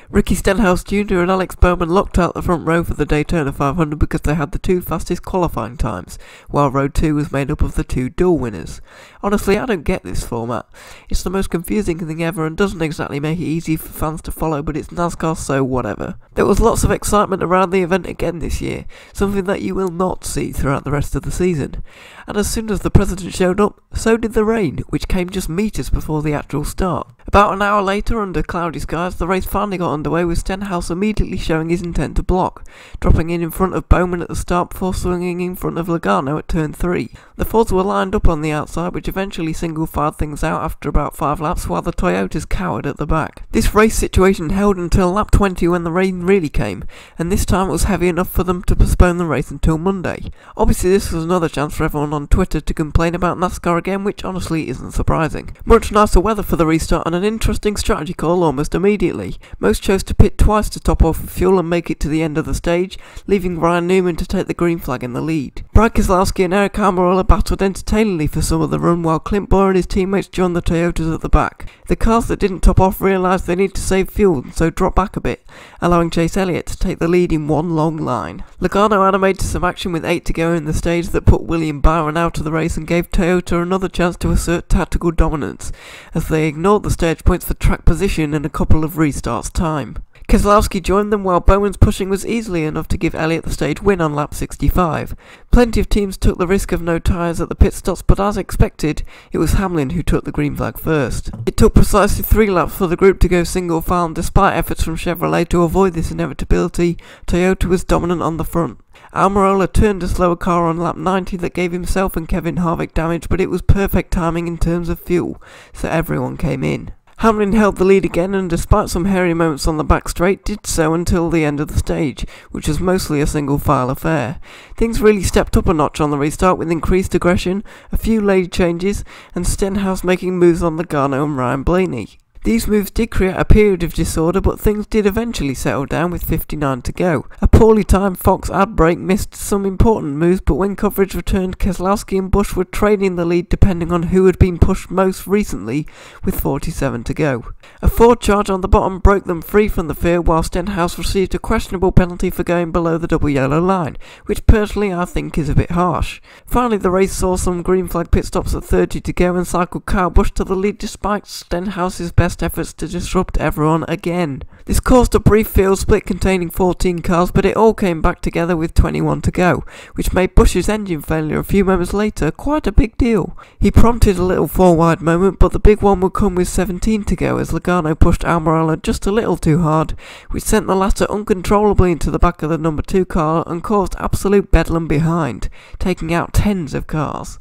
Ricky Stenhouse Jr. and Alex Bowman locked out the front row for the Daytona 500 because they had the two fastest qualifying times, while row 2 was made up of the two dual winners. Honestly, I don't get this format. It's the most confusing thing ever and doesn't exactly make it easy for fans to follow, but it's NASCAR, so whatever. There was lots of excitement around the event again this year, something that you will not see throughout the rest of the season. And as soon as the president showed up, so did the rain, which came just meters before the actual start. About an hour later, under cloudy skies, the race finally got underway with Stenhouse immediately showing his intent to block, dropping in front of Bowman at the start before swinging in front of Logano at turn 3. The Fords were lined up on the outside, which eventually single-filed things out after about 5 laps, while the Toyotas cowered at the back. This race situation held until lap 20 when the rain really came, and this time it was heavy enough for them to postpone the race until Monday. Obviously this was another chance for everyone on Twitter to complain about NASCAR again, which honestly isn't surprising. Much nicer weather for the restart and an interesting strategy call almost immediately. Most chose to pit twice to top off fuel and make it to the end of the stage, leaving Ryan Newman to take the green flag in the lead. Brad Keselowski and Eric Almirola battled entertainingly for some of the run, while Clint Bowyer and his teammates joined the Toyotas at the back. The cars that didn't top off realised they needed to save fuel and so dropped back a bit, allowing Chase Elliott to take the lead in one long line. Logano animated some action with 8 to go in the stage that put William Byron out of the race and gave Toyota another chance to assert tactical dominance, as they ignored the stage points for track position and a couple of restarts time. Keselowski joined them while Bowman's pushing was easily enough to give Elliott the stage win on lap 65. Plenty of teams took the risk of no tyres at the pit stops, but as expected, it was Hamlin who took the green flag first. It took precisely 3 laps for the group to go single file, and despite efforts from Chevrolet to avoid this inevitability, Toyota was dominant on the front. Almirola turned a slower car on lap 90 that gave himself and Kevin Harvick damage, but it was perfect timing in terms of fuel, so everyone came in. Hamlin held the lead again and despite some hairy moments on the back straight did so until the end of the stage, which was mostly a single file affair. Things really stepped up a notch on the restart with increased aggression, a few lane changes and Stenhouse making moves on Logano and Ryan Blaney. These moves did create a period of disorder, but things did eventually settle down with 59 to go. A poorly timed Fox ad break missed some important moves, but when coverage returned, Keselowski and Busch were trading the lead depending on who had been pushed most recently, with 47 to go. A Ford charge on the bottom broke them free from the field, while Stenhouse received a questionable penalty for going below the double yellow line, which personally I think is a bit harsh. Finally the race saw some green flag pit stops at 30 to go and cycled Kyle Busch to the lead despite Stenhouse's best efforts to disrupt everyone again. This caused a brief field split containing 14 cars, but it all came back together with 21 to go, which made Busch's engine failure a few moments later quite a big deal. He prompted a little 4-wide moment, but the big one would come with 17 to go as Logano pushed Almirola just a little too hard, which sent the latter uncontrollably into the back of the number 2 car and caused absolute bedlam behind, taking out tens of cars.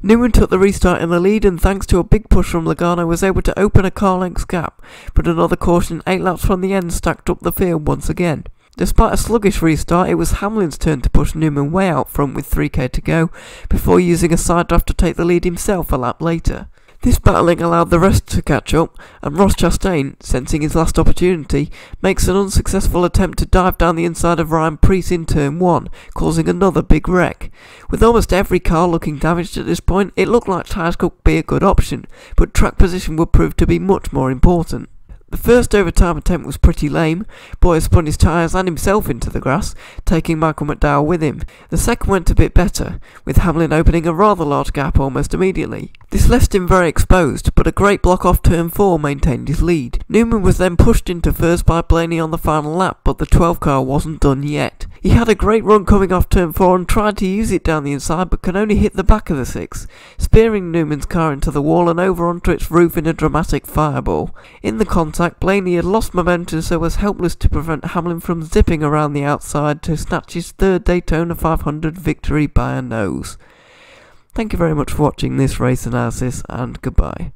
Newman took the restart in the lead and thanks to a big push from Logano was able to open a car length gap, but another caution 8 laps from the end stacked up the field once again. Despite a sluggish restart, it was Hamlin's turn to push Newman way out front with 3k to go, before using a side draft to take the lead himself a lap later. This battling allowed the rest to catch up, and Ross Chastain, sensing his last opportunity, makes an unsuccessful attempt to dive down the inside of Ryan Preece in turn 1, causing another big wreck. With almost every car looking damaged at this point, it looked like tyres could be a good option, but track position would prove to be much more important. The first overtime attempt was pretty lame. Bowyer spun his tyres and himself into the grass, taking Michael McDowell with him. The second went a bit better, with Hamlin opening a rather large gap almost immediately. This left him very exposed, but a great block off turn 4 maintained his lead. Newman was then pushed into first by Blaney on the final lap, but the 12 car wasn't done yet. He had a great run coming off turn 4 and tried to use it down the inside, but could only hit the back of the 6, spearing Newman's car into the wall and over onto its roof in a dramatic fireball. In the contact, Blaney had lost momentum, so was helpless to prevent Hamlin from zipping around the outside to snatch his 3rd Daytona 500 victory by a nose. Thank you very much for watching this race analysis, and goodbye.